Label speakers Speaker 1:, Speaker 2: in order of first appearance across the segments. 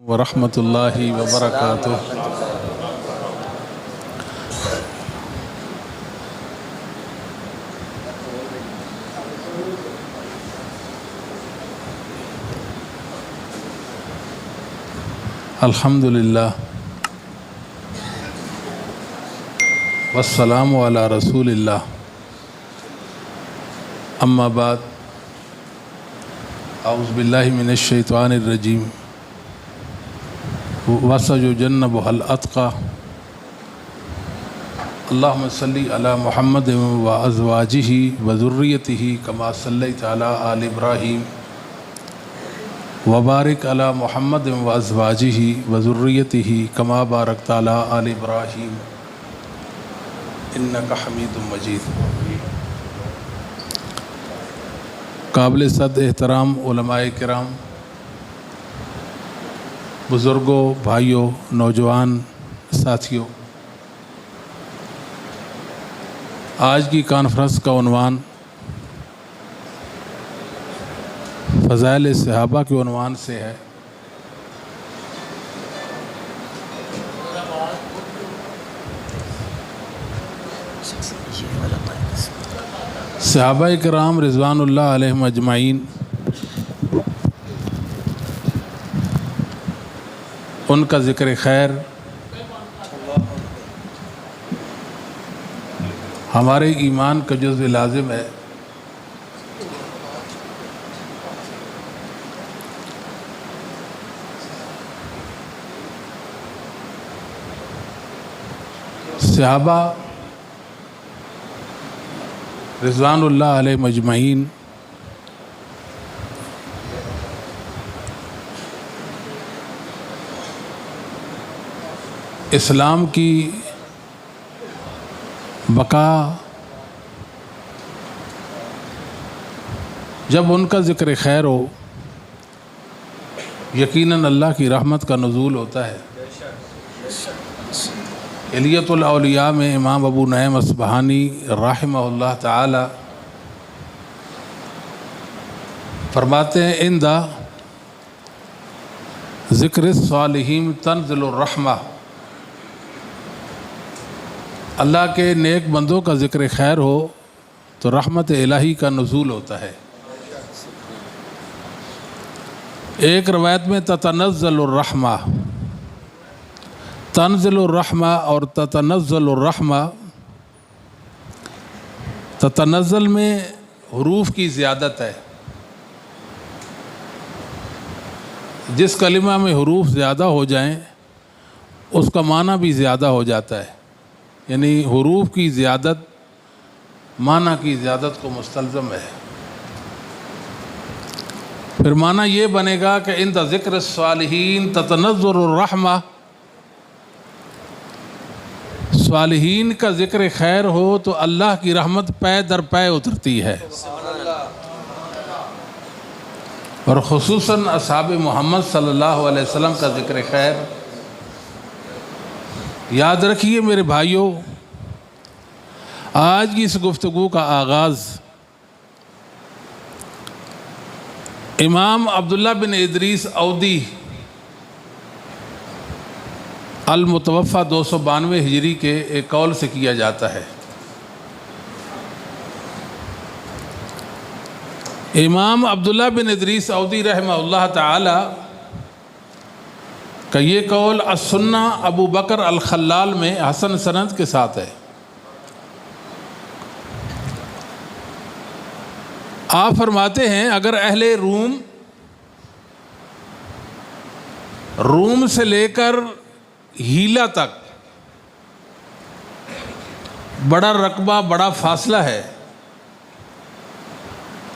Speaker 1: वरहमतुल्लाहि वबरकातुह। अल्हम्दुलिल्लाह वस्सलामु अला रसूलिल्लाह। अम्मा बाद, औज़ु बिल्लाहि मिनश शैतानिर रजीम। वसयुजन्नबुहल अत्क़ा। अल्लाहुम्मा सल्लि अला मुहम्मद व अज़वाजिही व ज़ुर्रियतिही कमा सल्लैता अला आलि इब्राहीम व बारिक अला मुहम्मद व अज़वाजिही व ज़ुर्रियतिही कमा बारकता अला आलि इब्राहीम इन्नका हमीदुम मजीद। काबिल सद एहतराम उलमाए किराम, बुज़ुर्गों, भाइयों, नौजवान साथियों, आज की कॉन्फ्रेंस का उन्वान फ़ज़ाइल सहाबा के उन्वान से है। सहाबा किराम रिज़वानुल्लाह अलैहिम अजमाइन, उनका ज़िक्र खैर हमारे ईमान का जुज़्व लाज़िम है। सहाबा रिज़वानुल्लाह अलैहिम अजमाइन इस्लाम की बका, जब उनका ज़िक्र खैर हो, यकीनन अल्लाह की रहमत का नुज़ूल होता है। इलियतुल औलिया में इमाम अबू नईम अस्बहानी रहमहुल्लाह ताला फरमाते हैं, इंदा ज़िक्र सालिहीन तंज़िलुर रहमा। अल्लाह के नेक बंदों का ज़िक्र खैर हो तो रहमत इलाही का नुज़ूल होता है। एक रवायत में ततनज़्ज़लुर रहमा, तंज़िलुर रहमा और ततनज़्ज़लुर रहमा। ततनज़्ज़ल में हुरूफ की ज़्यादत है। जिस कलिमा में हुरूफ ज़्यादा हो जाएं उसका माना भी ज़्यादा हो जाता है, यानी हुरूफ की ज़्यादत माना की ज़्यादत को मुस्तलज़म है। फिर माना ये बनेगा कि इंदा ज़िक्र सालिहीन ततनज़्ज़लुर रहमा, सालिहीन का ज़िक्र खैर हो तो अल्लाह की रहमत पै दर पै उतरती है। और ख़ुसूसन असहाब मोहम्मद सल्लल्लाहु अलैहि वसल्लम का ज़िक्र खैर। याद रखिए मेरे भाइयों, आज की इस गुफ्तगू का आगाज़ इमाम अब्दुल्ला बिन इदरीस औदी अल-मुतवफ़ा 292 हिजरी के एक कौल से किया जाता है। इमाम अब्दुल्ला बिन इदरीस औदी रहमहुल्लाह ताला का ये कौल अस्सुन्ना अबू बकर अल-खल्लाल में हसन सनद के साथ है। आप फरमाते हैं, अगर अहले रूम से लेकर हीला तक बड़ा रकबा, बड़ा फासला है।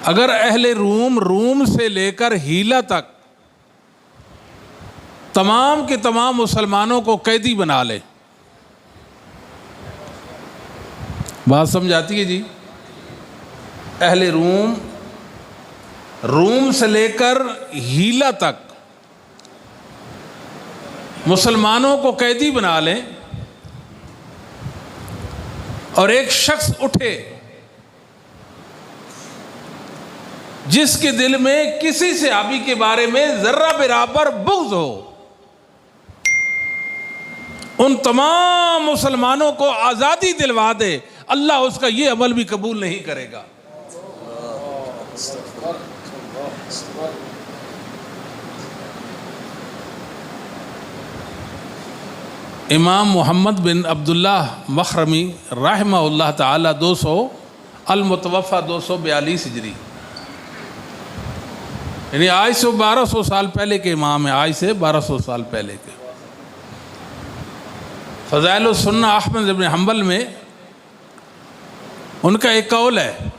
Speaker 1: अगर अहले रूम से लेकर हीला तक तमाम के तमाम मुसलमानों को कैदी बना ले, बात समझ आती है जी? अहले रूम से लेकर हीला तक मुसलमानों को कैदी बना लें और एक शख्स उठे जिसके दिल में किसी सहाबी के बारे में जर्रा बराबर बुग़्ज़ हो, उन तमाम मुसलमानों को आज़ादी दिलवा दे, अल्लाह उसका ये अमल भी कबूल नहीं करेगा। इमाम मोहम्मद बिन अब्दुल्लाह मखरमी रहमहुल्लाह ताला 200 अल-मुतवफ़ा 242 हिजरी, यानी आज से 1200 साल पहले के इमाम हैं, आज से 1200 साल पहले के। फ़ज़ाइल सुन्ना अहमद इब्न हम्बल में उनका एक कौल है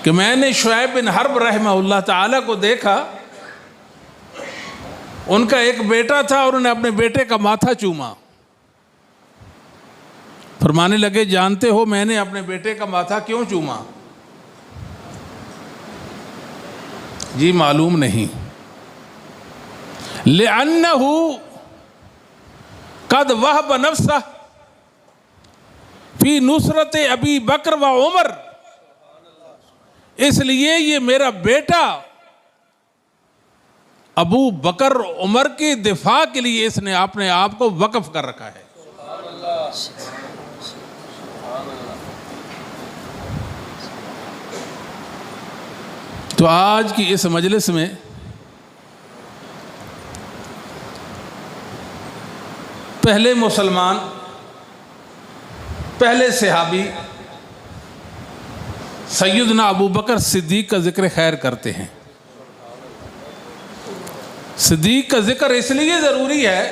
Speaker 1: कि मैंने शुएब बिन हर्ब रहमहुल्लाह ताला को देखा, उनका एक बेटा था और उन्हें अपने बेटे का माथा चूमा। फरमाने लगे, जानते हो मैंने अपने बेटे का माथा क्यों चूमा? जी मालूम नहीं। लिअन्नहु कद वहब नफ्सह फी नुसरत अबी बकर व उमर, इसलिए ये मेरा बेटा अबू बकर उमर के दिफा के लिए इसने अपने आप को वक्फ कर रखा है। तो आज की इस मजलिस में पहले मुसलमान, पहले सहाबी सैयदना अबू बकर सिद्दीक का जिक्र खैर करते हैं। सिद्दीक का जिक्र इसलिए ज़रूरी है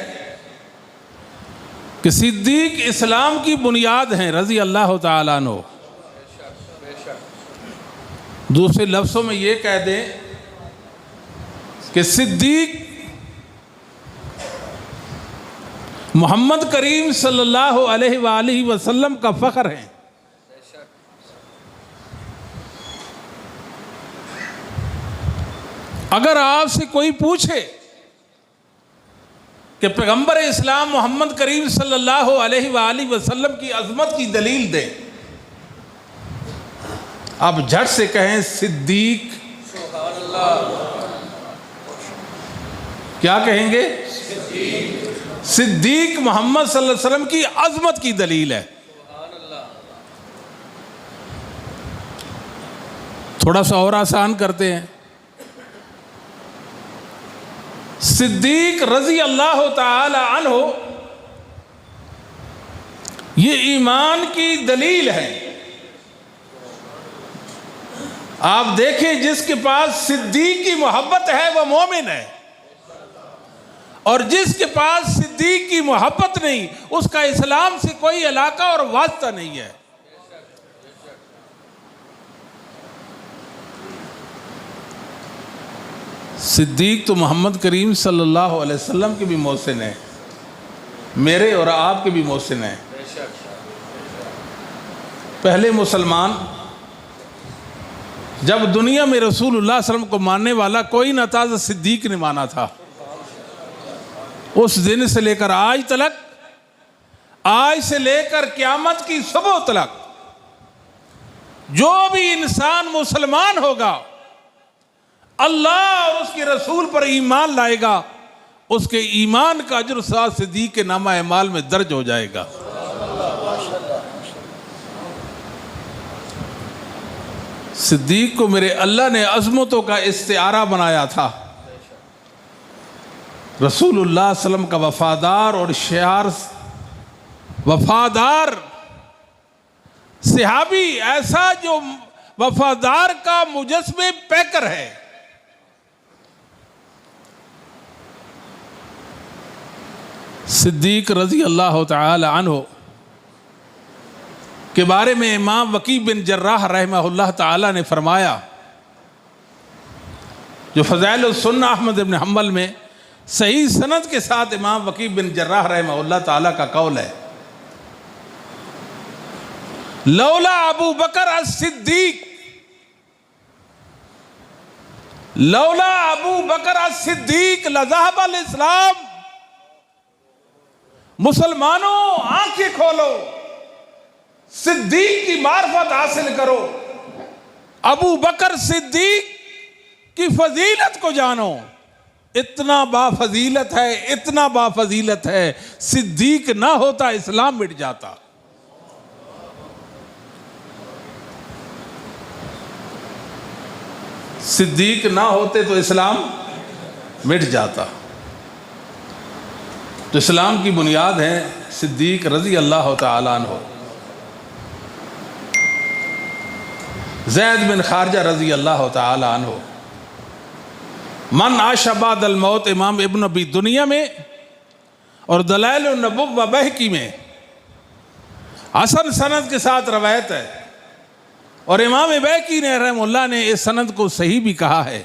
Speaker 1: कि सिद्दीक इस्लाम की बुनियाद हैं, रज़ी अल्लाह ताला अन्हु। दूसरे लफ्ज़ों में ये कह दें कि सिद्दीक मोहम्मद करीम सल्लल्लाहु अलैहि वसल्लम का फ़ख्र है। अगर आपसे कोई पूछे कि पैगंबर इस्लाम मोहम्मद करीम सल्लल्लाहु अलैहि वसल्लम की अज़मत की दलील दे, आप झट से कहें सिद्दीक। क्या कहेंगे? सिद्दीक मोहम्मद सल्लल्लाहु अलैहि वसल्लम की अज़मत की दलील है। थोड़ा सा और आसान करते हैं। सिद्दीक रज़ी अल्लाह ताला अन्हु ये ईमान की दलील है। आप देखें, जिसके पास सिद्दीक की मोहब्बत है वह मोमिन है, और जिसके पास सिद्दीक की मोहब्बत नहीं उसका इस्लाम से कोई इलाका और वास्ता नहीं है। सिद्दीक तो मोहम्मद करीम सल्लल्लाहु अलैहि वसल्लम के भी मोहसिन है, मेरे और आपके भी मोहसिन है। पहले मुसलमान जब दुनिया में रसूलुल्लाह सल्लल्लाहु अलैहि वसल्लम को मानने वाला कोई न था, तो सिद्दीक ने माना था। उस दिन से लेकर आज तक, आज से लेकर क़यामत की सुबह तक, जो भी इंसान मुसलमान होगा, अल्लाह और उसके रसूल पर ईमान लाएगा, उसके ईमान का अजर साथ सिद्दीक के नामा अमाल में दर्ज हो जाएगा। सिद्दीक को मेरे अल्लाह ने अज़मतों का इस्तिआरा बनाया था। रसूलुल्लाह सल्लल्लाहु अलैहि वसल्लम का वफादार और शियार वफादार सहाबी, ऐसा जो वफादार का मुजस्मे पैकर है। सिद्दीक रज़ी अल्लाह ताला अन्हु के बारे में इमाम वकी बिन जर्राह रहमहुल्लाह ताला ने फरमाया, जो फ़ज़ाइल सुन्ना अहमद इब्न हम्बल में सही सनद के साथ इमाम वकी बिन जर्राह रहमहुल्लाह ताला का कौल है, लौला अबू बकर as-सिद्दीक, लौला अबू बकर as-सिद्दीक लज़हब अल-इस्लाम। मुसलमानों आंखें खोलो, सिद्दीक की मार्फत हासिल करो, अबू बकर सिद्दीक की फजीलत को जानो। इतना बाफजीलत है, इतना बाफजीलत है, सिद्दीक ना होता इस्लाम मिट जाता। सिद्दीक ना होते तो इस्लाम मिट जाता। तो इस्लाम की बुनियाद है सिद्दीक रज़ी अल्लाह तआला अन्हु। ज़ैद बिन खारजा रज़ी अल्लाह तआला अन्हु, मन आशा बादल मौत, इमाम इब्न अबी दुनिया में और दलाइल नबुव्वा बहकी में हसन सनद के साथ रवायत है। और इमाम बैकी ने रहमुल्लाह ने इस सनद को सही भी कहा है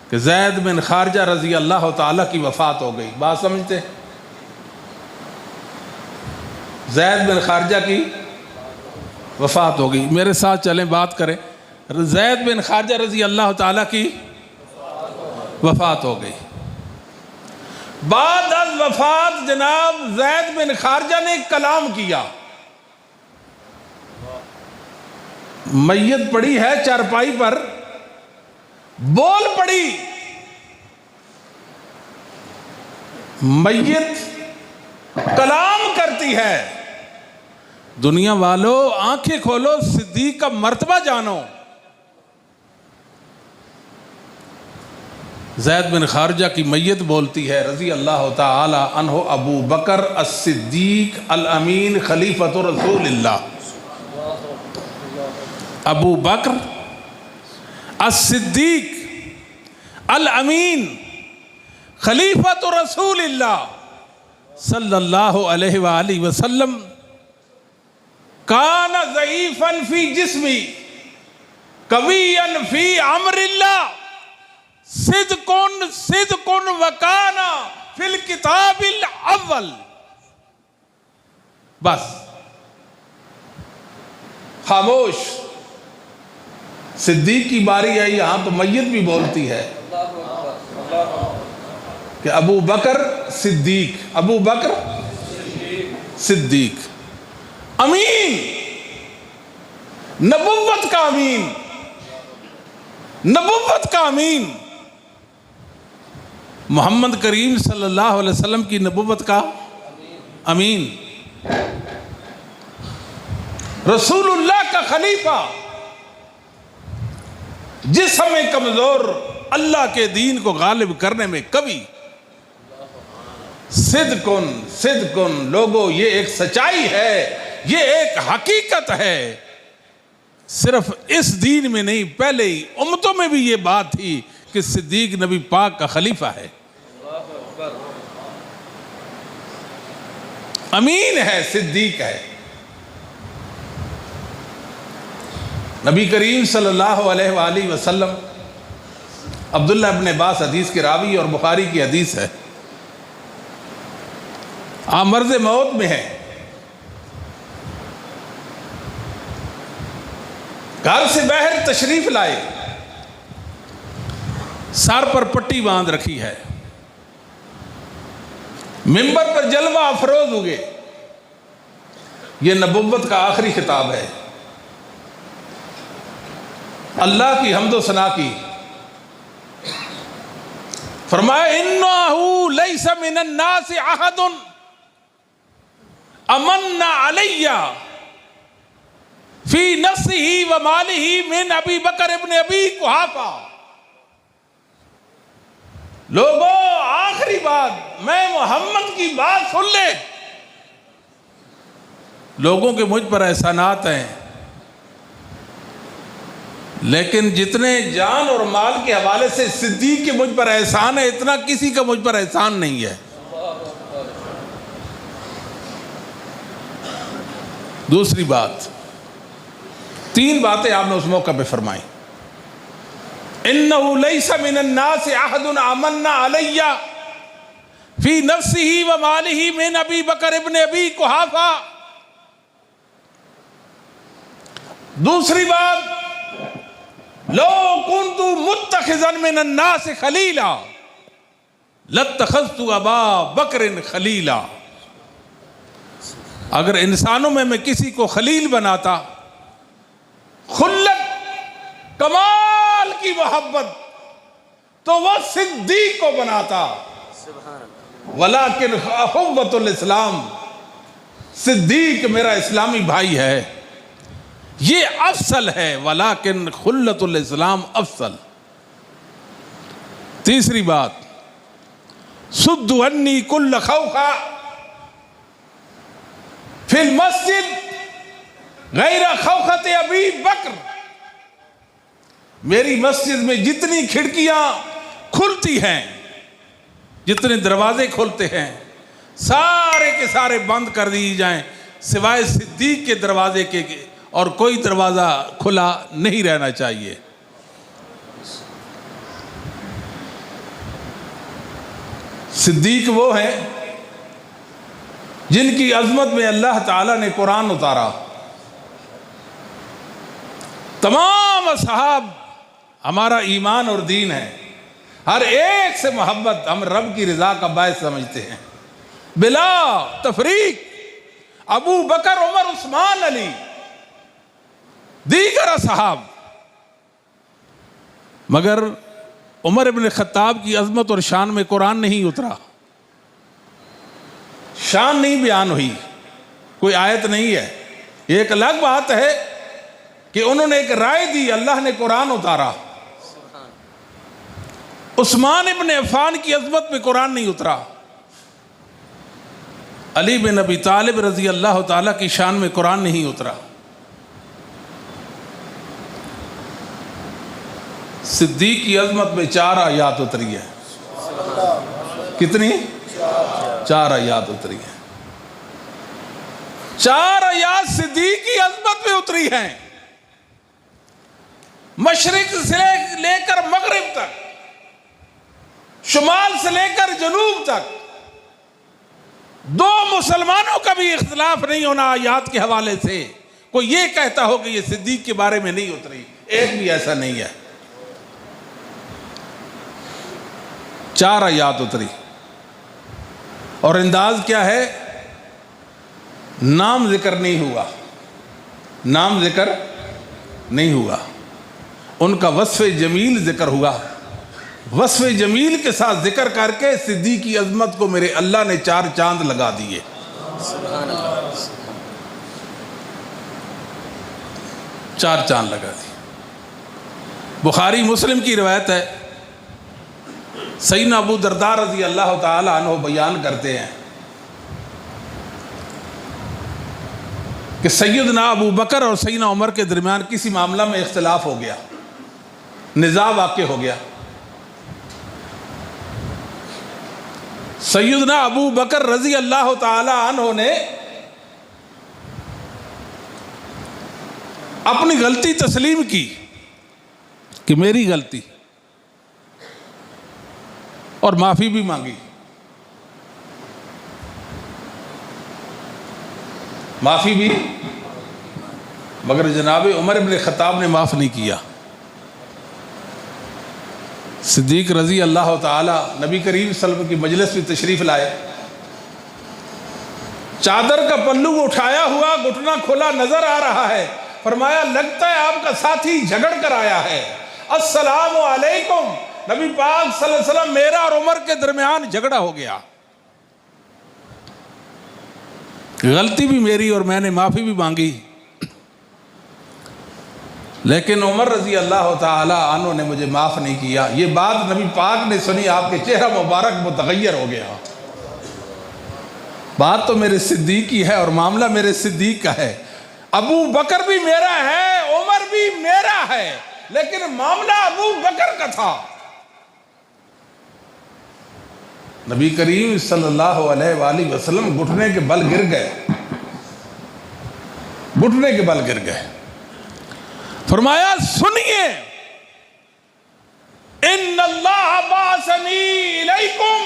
Speaker 1: कि ज़ैद बिन खारजा रज़ी अल्लाह तआला की वफ़ात हो गई। बात समझते? ज़ैद बिन खारजा की वफ़ात हो गई। मेरे साथ चलें, बात करें। ज़ैद बिन खारजा रज़ी अल्लाह तआला की वफ़ात हो गई। बाद अज़ वफ़ात जनाब ज़ैद बिन खारजा ने कलाम किया। मैयत पड़ी है चारपाई पर, बोल पड़ी। मैयत कलाम करती है। दुनिया वालों आंखें खोलो, सिद्दीक का मर्तबा जानो। ज़ैद बिन खारजा की मैयत बोलती है रज़ी अल्लाह तआला अन्हु, अबू बकर अस-सिद्दीक अल अमीन खलीफतु रसूलिल्लाह। अबू बकर अस-सिद्दीक अल अमीन खलीफतु रसूलिल्लाह सल्लल्लाहु अलैहि वालैहि वसल्लम काना ज़ईफ़न फ़ी जिस्मी कविय्यन फ़ी अम्रिल्लाह सिद्कुन वकाना फिल किताबिल अव्वल। बस खामोश। सिद्दीक की बारी आई, यहां तो मैयत भी बोलती है कि अबू बकर सिद्दीक, अबू बकर सिद्दीक अमीन, नबुव्वत का अमीन, नबुव्वत का अमीन, मोहम्मद करीम सल्लल्लाहु अलैहि वसल्लम की नबुव्वत का अमीन, रसूलुल्लाह का खलीफा, जिस समय कमजोर अल्लाह के दीन को गालिब करने में कवि। सिद्कुन लोगों, ये एक सच्चाई है, ये एक हकीकत है। सिर्फ इस दीन में नहीं, पहले ही उम्मतों में भी ये बात थी कि सिद्दीक नबी पाक का खलीफा है, अमीन है, सिद्दीक है। नबी करीम सल्लल्लाहु अलैहि वसल्लम, अब्दुल्लाह इब्न अब्बास हदीस के रावी और बुखारी की हदीस है, आप मर्ज़ मौत में है, घर से बाहर तशरीफ लाए, सर पर पट्टी बांध रखी है, मिंबर पर जलवा अफरोज हुए। यह नबुव्वत का आखिरी खिताब है। अल्लाह की हम्दो सना की। फरमाया इन्नहु लैसा मिनन नास अहदुन अमन्ना अलैया फी नफ्सिही व मालिही मिन अबी बकर इब्न अबी कुहाफा। लोगों, आखिरी बात, मैं मोहम्मद की बात सुन ले। लोगों के मुझ पर एहसानात हैं, लेकिन जितने जान और माल के हवाले से सिद्दीक के मुझ पर एहसान है, इतना किसी का मुझ पर एहसान नहीं है। दूसरी बात, तीन बातें आपने उस मौका पे फरमाई। इन्नहु लैसा मिनन नास अहदुन अमन्ना अलैया फी नफ्सिही व मालिही मिन अबी बकर इब्न अबी कुहाफा। दूसरी बात, लो कुन्तु मुत्तखिज़न मिनन नास खलीला लत्तखज़तु अबा बकरिन खलीला। अगर इंसानों में मैं किसी को खलील बनाता, खुल्लत, कमाल की मोहब्बत, तो वह सिद्दीक को बनाता। वलाकिन अखुव्वतुल इस्लाम, सिद्दीक मेरा इस्लामी भाई है, ये अफसल है। वलाकिन खुल्लतुल इस्लाम अफसल। तीसरी बात, सुद्दु अन्नी कुल्ल खौखा फिल मस्जिद गैर खौखत अबी बकर। मेरी मस्जिद में जितनी खिड़कियां खुलती हैं, जितने दरवाजे खुलते हैं, सारे के सारे बंद कर दिए जाएं, सिवाय सिद्दीक के दरवाजे के, और कोई दरवाज़ा खुला नहीं रहना चाहिए। सिद्दीक वो हैं जिनकी अजमत में अल्लाह ताला ने कुरान उतारा। तमाम असहाब हमारा ईमान और दीन है, हर एक से मोहब्बत हम रब की रज़ा का बायस समझते हैं, बिला तफरीक। अबू बकर, उमर, उस्मान, अली, दीगर असहाब। मगर उमर इब्न खत्ताब की अजमत और शान में कुरान नहीं उतरा, शान नहीं बयान हुई, कोई आयत नहीं है। एक अलग बात है कि उन्होंने एक राय दी, अल्लाह ने कुरान उतारा। उस्मान इब्न अफ़्फ़ान की अज़मत में कुरान नहीं उतरा। अली बिन अबी तालिब रज़ी अल्लाह ताला की शान में कुरान नहीं उतरा। सिद्दीक की अज़मत में 4 आयात उतरी है। कितनी? 4 आयात उतरी है। 4 आयात सिद्दीक की अज़मत में उतरी हैं। मशरिक से लेकर मगरिब तक, शुमाल से लेकर जनूब तक, 2 मुसलमानों का भी इख्तिलाफ नहीं होना आयात के हवाले से। कोई ये कहता हो कि ये सिद्दीक के बारे में नहीं उतरी, एक भी ऐसा नहीं है। 4 आयात उतरी और अंदाज क्या है? नाम जिक्र नहीं हुआ, नाम जिक्र नहीं हुआ, उनका वस्फ़ जमील जिक्र हुआ। वस्फ़ जमील के साथ जिक्र करके सिद्दीक की अज़मत को मेरे अल्लाह ने 4 चांद लगा दिए। 4 चांद लगा दिए। बुखारी मुस्लिम की रिवायत है, सैयदना अबू दरदा रज़ी अल्लाह ताला अन्हु बयान करते हैं कि सैयदना अबू बकर और सैयदना उमर के दरमियान किसी मामला में इख्तिलाफ हो गया, निज़ा वाक़े हो गया। सैयदना अबू बकर रज़ी अल्लाह ताला अन्हु ने अपनी गलती तस्लीम की कि मेरी गलती, और माफ़ी भी मांगी। माफ़ी भी, मगर जनाब उमर इब्न खत्ताब ने माफ़ नहीं किया। सिद्दीक रज़ी अल्लाह ताला नबी करीम सल्लल्लाहु अलैहि वसल्लम की मजलिस में तशरीफ़ लाए, चादर का पल्लू उठाया हुआ, घुटना खुला नजर आ रहा है। फरमाया, लगता है आपका साथी झगड़ कर आया है। अस्सलामु अलैकुम। नबी पाक सल्लल्लाहु अलैहि वसल्लम, मेरा और उमर के दरमियान झगड़ा हो गया, गलती भी मेरी और मैंने माफ़ी भी मांगी, लेकिन उमर रज़ी अल्लाह ताला अन्हु ने मुझे माफ़ नहीं किया। ये बात नबी पाक ने सुनी, आपके चेहरा मुबारक मुतगय्यर हो गया। बात तो मेरे सिद्दीक की है और मामला मेरे सिद्दीक का है। अबू बकर भी मेरा है, उमर भी मेरा है, लेकिन मामला अबू बकर का था। नबी करीम सल्लल्लाहु अलैहि वसल्लम घुटने के बल गिर गए, घुटने के बल गिर गए। फरमाया, सुनिए, इन्नल्लाह बासनी इलैकुम,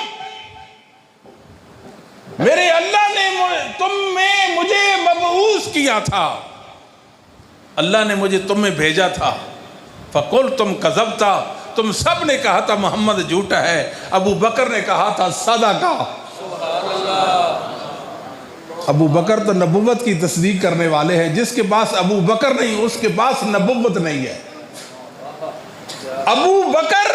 Speaker 1: मेरे अल्लाह ने तुम में मुझे मबऊस किया था, अल्लाह ने मुझे तुम में भेजा था। फकुल तुम कज़बता, तुम सब ने कहा था मोहम्मद झूठा है। अबू बकर ने कहा था सदाका। अबू बकर तो नबुव्वत की तस्दीक करने वाले हैं। जिसके पास अबू बकर नहीं, उसके पास नबुव्वत नहीं है। अबू बकर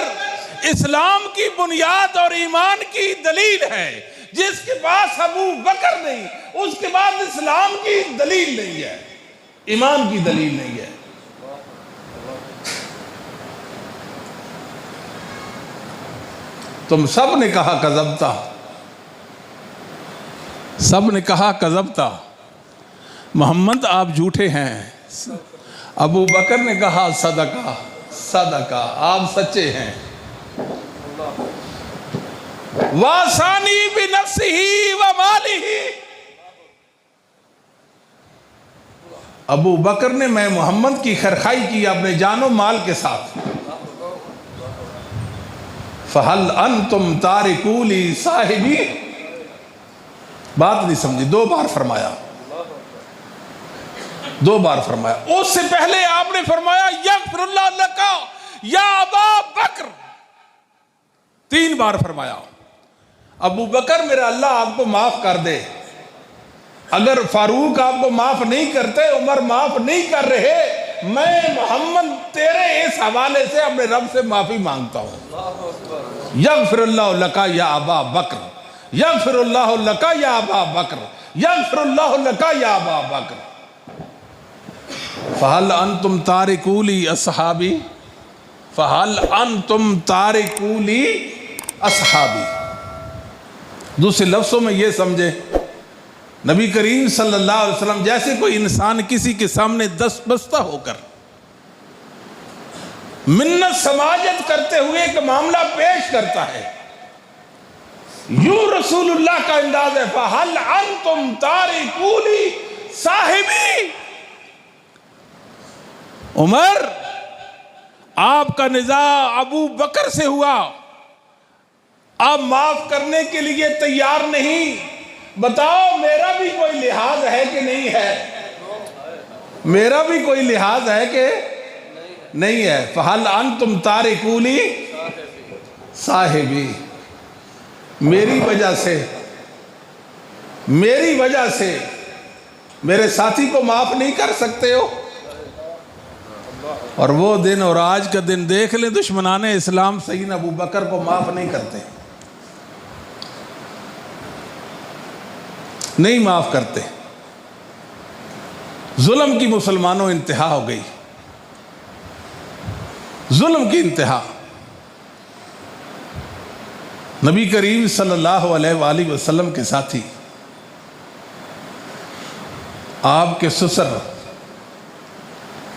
Speaker 1: इस्लाम की बुनियाद और ईमान की दलील है। जिसके पास अबू बकर नहीं, उसके बाद इस्लाम की दलील नहीं है, ईमान की दलील नहीं है। तुम सब ने कहा कज़ब्ता, सब ने कहा कज़ब्ता, मोहम्मद आप झूठे हैं। अबू बकर ने कहा सदका सदका, आप सच्चे हैं। वासानी बिनफ्सिही व मालिही, अबू बकर ने मैं मोहम्मद की खैरखाई की अपने जानो माल के साथ। फहल अंतुम तारिकूली साहिबी, बात नहीं समझी, दो बार फरमाया, दो बार फरमाया। उससे पहले आपने फरमाया यगफिरुल्लाह लका या अबा बकर, 3 बार फरमाया। अबू बकर मेरा अल्लाह आपको माफ कर दे। अगर फारूक आपको माफ नहीं करते, उमर माफ नहीं कर रहे, मैं मोहम्मद तेरे इस हवाले से अपने रब से माफी मांगता हूं। यगफिरुल्लाह लका या अबा बकर, यगफिरुल्लाह लका या अबा बकर, यगफिरुल्लाह लका या अबा बकर। फहल अंतुम तारिकूली अस्हाबी, फहल अंतुम तारिकूली अस्हाबी। दूसरे लफ्जों में ये समझे, नबी करीम सल्लल्लाहु अलैहि वसल्लम जैसे कोई इंसान किसी के सामने दस्त बस्ता होकर मिन्नत समाजत करते हुए एक मामला पेश करता है, यूं रसूलुल्लाह का अंदाज है। फहल अंतुम तारिकूली साहिबी, उमर आपका निज़ा अबू बकर से हुआ, आप माफ करने के लिए तैयार नहीं, बताओ मेरा भी कोई लिहाज है कि नहीं है, मेरा भी कोई लिहाज है कि नहीं है। फहल अंतुम तारिकूली साहिबी, मेरी वजह से, मेरी वजह से मेरे साथी को माफ नहीं कर सकते हो। और वो दिन और आज का दिन देख ले, दुश्मनाने इस्लाम सईद अबू बकर को माफ नहीं करते, नहीं माफ करते। जुल्म की मुसलमानों इंतहा हो गई, जुल्म की इंतहा। नबी करीम सल्लल्लाहु अलैहि वसल्लम के साथी, आपके ससुर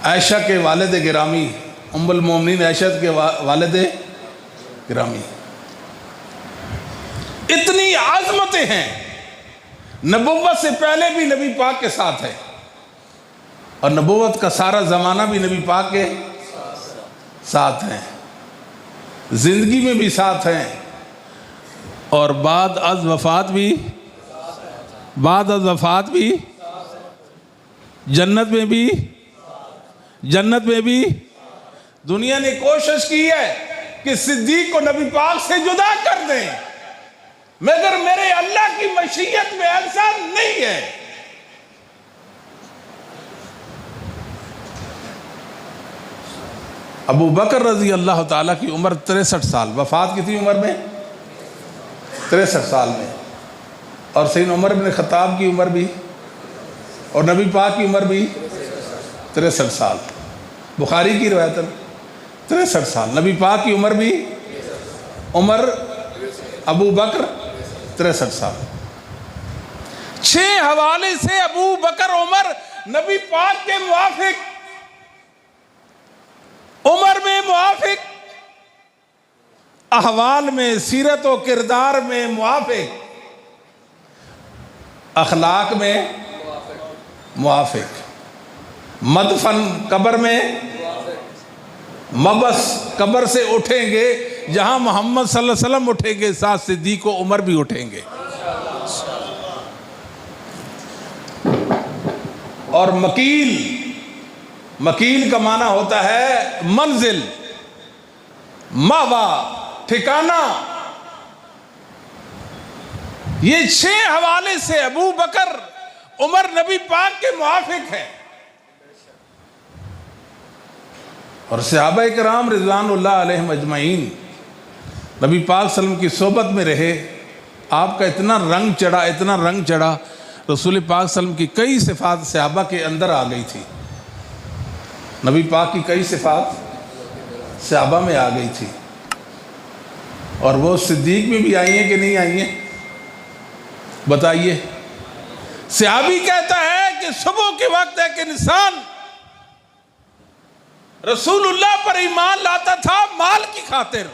Speaker 1: आयशा के वालिद गिरामी, उम्मुल मोमिनीन आयशा के वालिद गिरामी, इतनी आजमतें हैं, नबुव्वत से पहले भी नबी पाक के साथ है और नबुव्वत का सारा ज़माना भी नबी पाक के साथ है, ज़िंदगी में भी साथ हैं और बाद अज़ वफ़ात भी, बाद अज़ वफ़ात भी, जन्नत में भी, जन्नत में भी। दुनिया ने कोशिश की है कि सिद्दीक को नबी पाक से जुदा कर दें, मगर मेरे अल्लाह की मशीयत में ऐसा नहीं है। अबू बकर रजी अल्लाह ताला की उम्र 63 साल, वफात कितनी उम्र में? 63 साल में। और सैयदना उमर बिन खत्ताब की उम्र भी और नबी पाक की उम्र भी 63 साल। बुखारी की रवायत 63 साल, नबी पाक की उम्र भी, उमर अबू बकर 63 साल। 6 हवाले से अबू बकर उमर नबी पाक के मुआफिक, उमर में मुआफिक, अहवाल में, सीरत व किरदार में मुआफिक, अखलाक में मुआफिक, मदफन कब्र में, मबस कब्र से उठेंगे जहां मोहम्मद सल्लल्लाहु अलैहि वसल्लम उठेंगे, साथ सिद्दीक व उमर भी उठेंगे। और मकील, मकील का माना होता है मंजिल, मावा, ठिकाना। ये 6 हवाले से अबू बकर उमर नबी पाक के मुआफिक है। और सहाबा-ए-किराम रिज़वानुल्लाह अलैहिम अजमईन नबी पाक सल्लल्लाहु अलैहि वसल्लम की सोबत में रहे, आपका इतना रंग चढ़ा, इतना रंग चढ़ा, रसूल पाक सल्लल्लाहु अलैहि वसल्लम की कई सिफ़ात सहाबा के अंदर आ गई थी। नबी पाक की कई सिफ़ात सहाबा में आ गई थी, और वो सिद्दीक में भी आई हैं कि नहीं आई हैं, बताइए। सहाबी कहता है कि सुबह के वक्त एक इंसान रसूलुल्लाह पर ईमान लाता था माल की खातिर,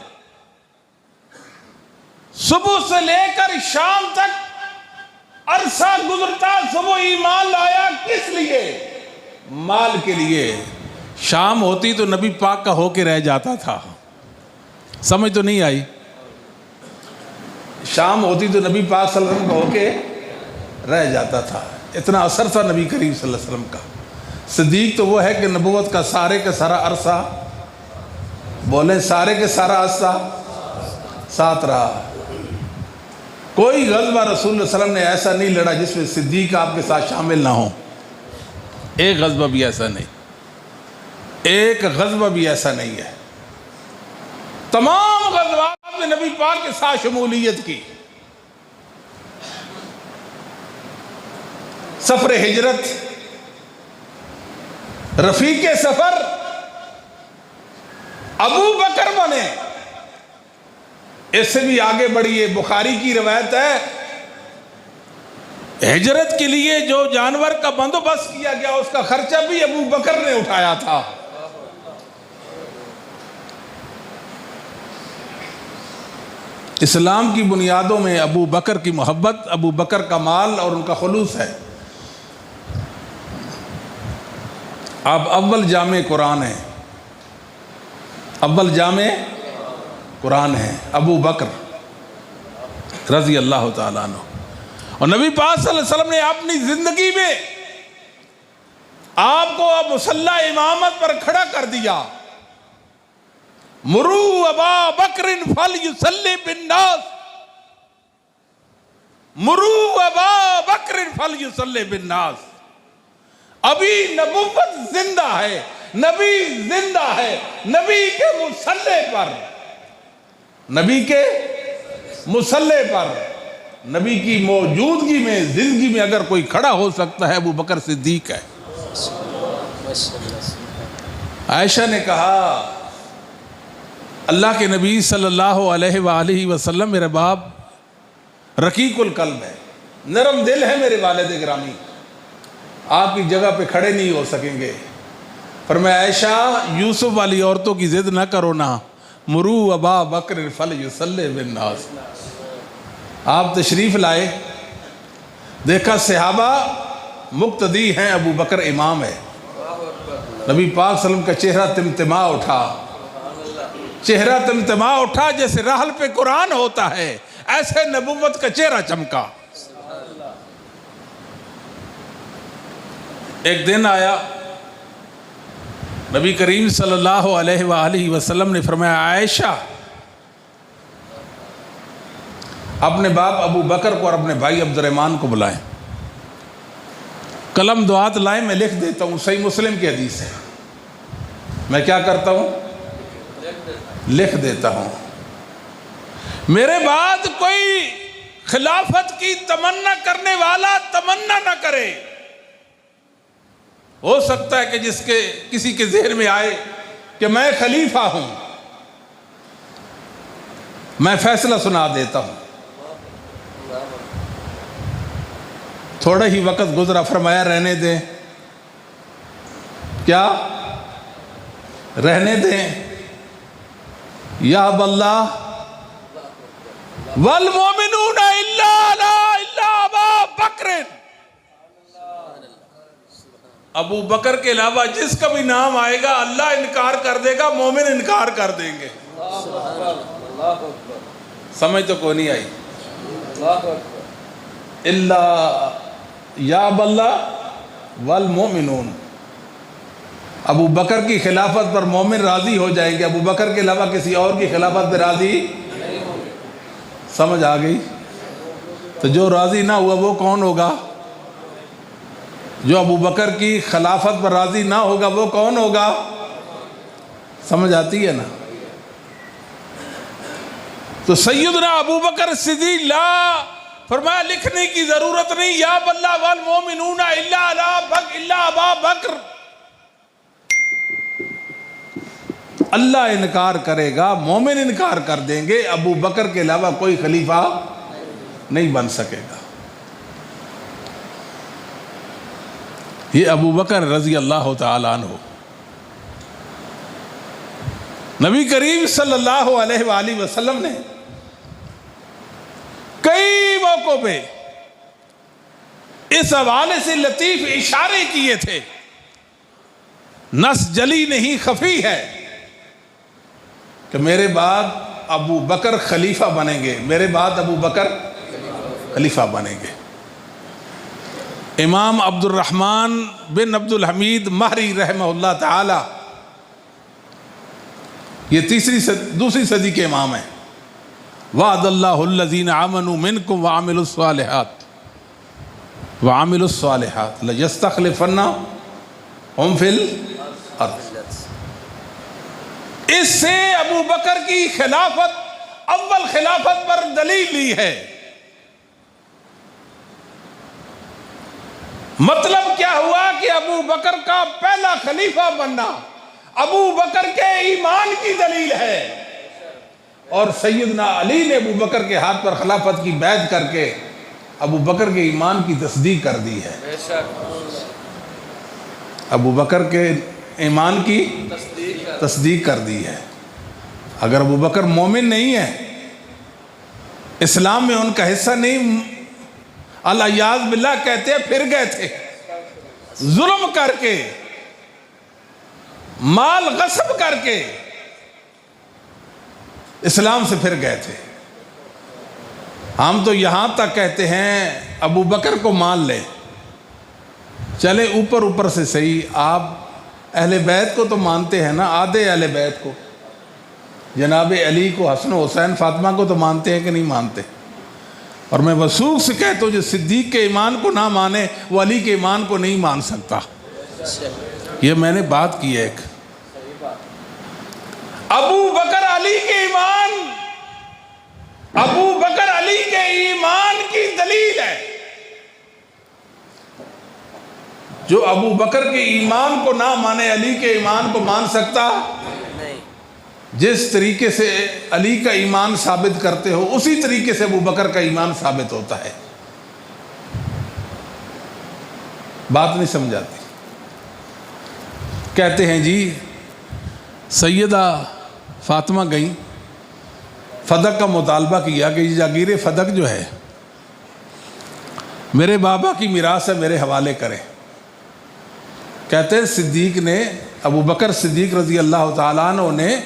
Speaker 1: सुबह से लेकर शाम तक अरसा गुजरता, सुबह ईमान लाया किस लिए? माल के लिए। शाम होती तो नबी पाक का होके रह जाता था, समझ तो नहीं आई? शाम होती तो नबी पाक सल्लल्लाहु अलैहि वसल्लम का होके रह जाता था, इतना असर था नबी करीम सल्लल्लाहु अलैहि वसल्लम का। सिद्दीक तो वो है कि नबूवत का सारे का सारा अरसा, बोले सारे के सारा अरसा साथ रहा। कोई ग़ज़वा रसूल सल्लल्लाहु अलैहि वसल्लम ने ऐसा नहीं लड़ा जिसमें सिद्दीक आपके साथ शामिल ना हो, एक ग़ज़वा भी ऐसा नहीं, एक ग़ज़वा भी ऐसा नहीं है। तमाम ग़ज़वात में नबी पाक के साथ शमूलियत की। सफ़र हिजरत, रफ़ीक़े सफ़र अबू बकर बने, इससे भी आगे बढ़िए। बुखारी की रवायत है, हिजरत के लिए जो जानवर का बंदोबस्त किया गया उसका खर्चा भी अबू बकर ने उठाया था। इस्लाम की बुनियादों में अबू बकर की मोहब्बत, अबू बकर का माल और उनका खुलूस है। अब अव्वल जामे कुरान है, अव्वल जामे कुरान है अबू बकर रज़ी अल्लाह ताला अन्हु। और नबी पाक सल्लल्लाहु अलैहि वसल्लम ने अपनी ज़िंदगी में आपको मुसल्ला इमामत पर खड़ा कर दिया। मुरू अबा बकरिन फल युसल्ली बिन्नास, मुरू अबा बकरिन फल युसल्ली बिन्नास। अभी नबुव्वत जिंदा है, नबी जिंदा है, नबी के मुसल्ले पर, नबी के मुसल्ले पर, नबी की मौजूदगी में, जिंदगी में अगर कोई खड़ा हो सकता है अबू बकर सिद्दीक है। आयशा ने कहा, अल्लाह के नबी सल्लल्लाहु अलैहि वसल्लम मेरे बाप रकीकुल कल्ब है, नरम दिल है मेरे वालिद गिरामी, आपकी जगह पे खड़े नहीं हो सकेंगे। पर मैं आयशा, यूसुफ वाली औरतों की जिद ना करो ना, मुरू अबा बकर फल युसल्ली बिन्नास। आप तशरीफ़ लाए, देखा सहाबा मुक्तदी हैं, अबू बकर इमाम है। नबी पाक सल्लल्लाहु अलैहि वसल्लम का चेहरा तिमतिमा उठा, चेहरा तिमतिमा उठा, जैसे रहल पे कुरान होता है ऐसे नबुव्वत का चेहरा चमका। एक दिन आया, नबी करीम सल्लल्लाहु अलैहि वसल्लम ने फरमाया, आयशा अपने बाप अबू बकर को और अपने भाई अब्दुर्रहमान को बुलाएं, कलम दुआत लाएं, मैं लिख देता हूँ। सही मुस्लिम की हदीस है, मैं क्या करता हूँ, लिख देता हूँ। मेरे बाद कोई खिलाफत की तमन्ना करने वाला तमन्ना ना करे। हो सकता है कि जिसके किसी के ज़हन में आए कि मैं खलीफा हूं, मैं फैसला सुना देता हूं। थोड़ा ही वक्त गुजरा, फरमाया रहने दें। क्या रहने दें? या बल्ला वल मोमिनूना इल्ला अबा बकर, अबू बकर के अलावा जिसका भी नाम आएगा अल्लाह इनकार कर देगा, मोमिन इनकार कर देंगे। समझ तो कोई नहीं आई। इल्ला या बल्ला वल मोमिनून, अबू बकर की खिलाफत पर मोमिन राजी हो जाएंगे, अबू बकर के अलावा किसी और की खिलाफत पर राजी। समझ आ गई? तो जो राजी ना हुआ वो कौन होगा? जो अबू बकर की खिलाफत पर राजी ना होगा वो कौन होगा? समझ आती है ना? तो सैयदना अबू बकर सिद्दीक ला फरमाया लिखने की जरूरत नहीं, या बल्ला वल मोमिनूना इल्ला अबा बकर, अल्लाह इनकार करेगा, मोमिन इनकार कर देंगे, अबू बकर के अलावा कोई खलीफा नहीं बन सकेगा। ये अबू बकर रजी अल्लाह तआला अन्हु नबी करीम सल्लल्लाहु अलैहि वसल्लम ने कई मौकों पे इस हवाले से लतीफ इशारे किए थे, नस जली नहीं खफी है कि मेरे बाद अबू बकर खलीफा बनेंगे, मेरे बाद अबू बकर खलीफा बनेंगे। इमाम अब्दुर्रहमान बिन अब्दुल हमीद महरी रहमहुल्लाह ताला, ये दूसरी सदी के इमाम हैं। वअदल्लाहुल्लज़ीना आमनू मिनकुम वअमिलुस्सालिहात लयस्तखलिफन्नहुम फिल अर्ज़। इससे अबू बकर की खिलाफत, अव्वल खिलाफत पर दलील ली है। मतलब क्या हुआ कि अबू बकर का पहला खलीफा बनना अबू बकर के ईमान की दलील है, और सैयदना अली ने अबू बकर के हाथ पर खिलाफत की बैत करके अबू बकर के ईमान की तस्दीक कर दी है। अबू बकर के ईमान की तस्दीक कर दी है। अगर अबू बकर मोमिन नहीं है, इस्लाम में उनका हिस्सा नहीं, अल-अयाज़ बिल्लाह कहते हैं, फिर गए थे जुल्म करके, माल गस्ब करके इस्लाम से फिर गए थे। हम तो यहां तक कहते हैं अबू बकर को मान ले, चले ऊपर ऊपर से सही, आप अहले बैत को तो मानते हैं ना, आधे अहले बैत को, जनाब अली को, हसन हुसैन फातिमा को तो मानते हैं कि नहीं मानते। और मैं वसूख से कहता हूँ जो सिद्दीक के ईमान को ना माने वो अली के ईमान को नहीं मान सकता। ये मैंने बात की है एक। अबू बकर अली के ईमान, अबू बकर अली के ईमान की दलील है। जो अबू बकर के ईमान को ना माने अली के ईमान को मान सकता नहीं। जिस तरीके से अली का ईमान साबित करते हो उसी तरीके से अबू बकर का ईमान साबित होता है। बात नहीं समझाती। कहते हैं जी सैयदा फातिमा गई, फदक का मुतालबा किया कि जागीर फदक जो है मेरे बाबा की मीरास है, मेरे हवाले करें। कहते हैं सिद्दीक ने, अबू बकर सिद्दीक रजी अल्लाह ताला अन्हु ने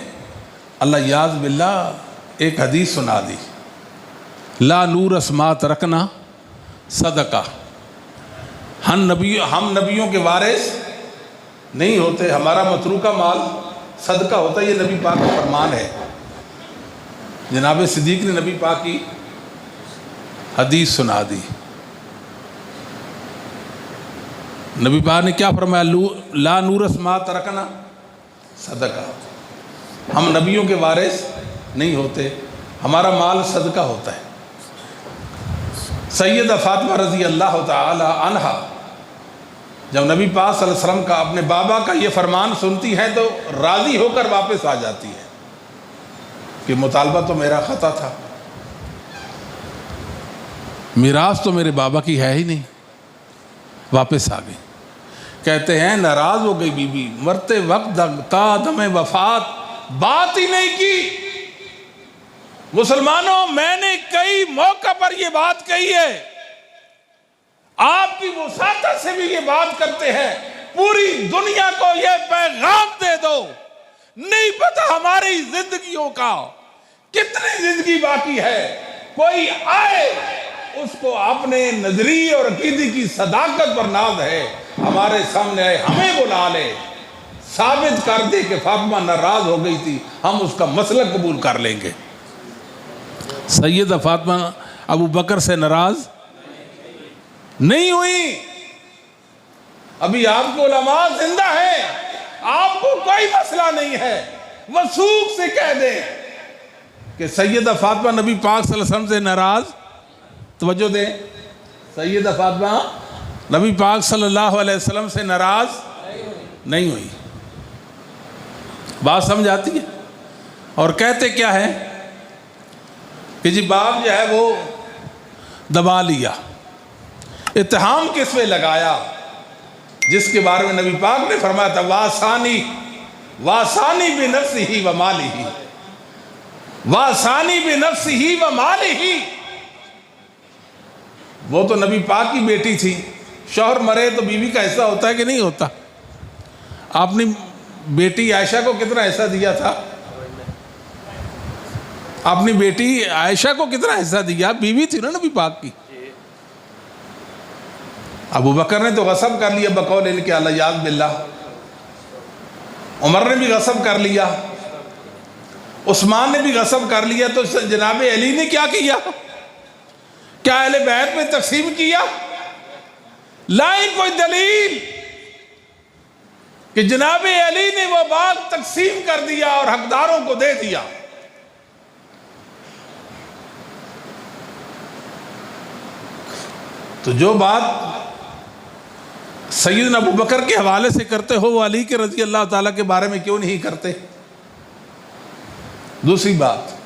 Speaker 1: अल-अयाज़ बिल्लाह एक हदीस सुना दी, ला नूर अस्मात रखना सदका, हम नबियों के वारिस नहीं होते, हमारा मतरूका माल सदका होता है। ये नबी पाक का फरमान है। जनाब सिद्दीक ने नबी पाक की हदीस सुना दी। नबी पाक ने क्या फरमाया, ला नूर अस्मात रखना सदका, हम नबियों के वारिस नहीं होते, हमारा माल सदका होता है। सैयदा फातिमा रजी अल्लाह ताला अन्हा जब नबी पाक सल्लल्लाहु अलैहि वसल्लम का, अपने बाबा का ये फरमान सुनती हैं तो राज़ी होकर वापस आ जाती है कि मुतालबा तो मेरा ख़ता था, मीरास तो मेरे बाबा की है ही नहीं। वापस आ गई। कहते हैं नाराज़ हो गई बीबी, मरते वक्त दमे वफात बात ही नहीं की। मुसलमानों, मैंने कई मौका पर यह बात कही है, आपकी वसाता से भी ये बात करते हैं, पूरी दुनिया को ये पैगाम दे दो, नहीं पता हमारी जिंदगियों का कितनी जिंदगी बाकी है, कोई आए उसको अपने नजरिए और अकीदे की सदाकत पर नाज है, हमारे सामने आए, हमें बुला ले, साबित कर दे कि फातिमा नाराज हो गई थी, हम उसका मसला कबूल कर लेंगे। सैयदा फातिमा अबू बकर से नाराज नहीं हुई। अभी आपको उलमा जिंदा है, आपको कोई मसला नहीं है, वसूख से कह दें कि सैयदा फातिमा नबी पाक सल्लल्लाहु अलैहि वसल्लम से नाराज़, तवज्जो दें, सैयदा फातिमा नबी पाक सल्लल्लाहु अलैहि वसल्लम से नाराज़ नहीं हुई। बात समझ आती है? और कहते क्या है कि जी बाप जो है वो दबा लिया। इत्तेहाम किस पे लगाया? जिसके बारे में नबी पाक ने फरमाया था वासानी बि नफ्सिही व मालिही, वासानी बि नफ्सिही व मालिही। वो तो नबी पाक की बेटी थी, शौहर मरे तो बीवी का हिस्सा होता है कि नहीं होता? आपने बेटी आयशा को कितना हिस्सा दिया था? अपनी बेटी आयशा को कितना हिस्सा दिया? बीवी थी ना नबी पाक की। अबू बकर ने तो गसब कर लिया बकौल इनके अलियाज़ बिल्लाह, उमर ने भी गसब कर लिया, उस्मान ने भी गसब कर लिया। तो जनाब अली ने क्या किया? क्या अहले बैत में तकसीम किया? लाए कोई दलील कि जनाब अली ने वो बात तकसीम कर दिया और हकदारों को दे दिया। तो जो बात सैयदना अबू बकर के हवाले से करते हो वो अली के रजी अल्लाह ताला के बारे में क्यों नहीं करते? दूसरी बात,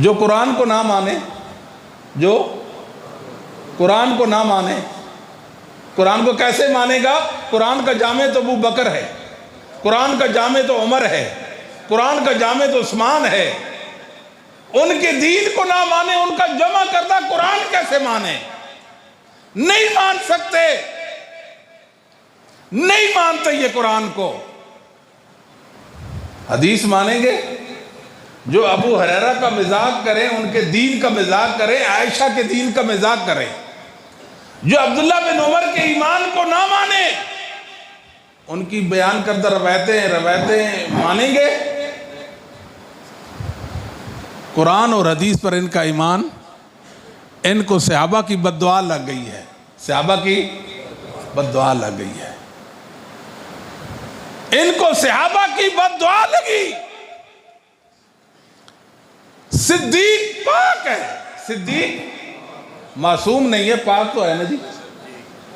Speaker 1: जो कुरान को ना माने, जो कुरान को ना माने, कुरान को कैसे मानेगा? कुरान का जामे तो अबू बकर है, कुरान का जामे तो उमर है, कुरान का जामे तो उस्मान है। उनके दीन को ना माने, उनका जमा करता कुरान कैसे माने? नहीं मान सकते, नहीं मानते ये कुरान को। हदीस मानेंगे? जो अबू हुरैरा का मजाक करें, उनके दीन का मजाक करें, आयशा के दीन का मजाक करें, जो अब्दुल्ला बिन उमर के ईमान को ना माने, उनकी बयान करदा रवायतें मानेंगे? कुरान और हदीस पर इनका ईमान, इनको सहाबा की बद्दुआ लग गई है, सहाबा की बद्दुआ लग गई है, इनको सहाबा की बद्दुआ लगी। सिद्दीक पाक है, सिद्दीक मासूम नहीं है, पाक तो है ना जी,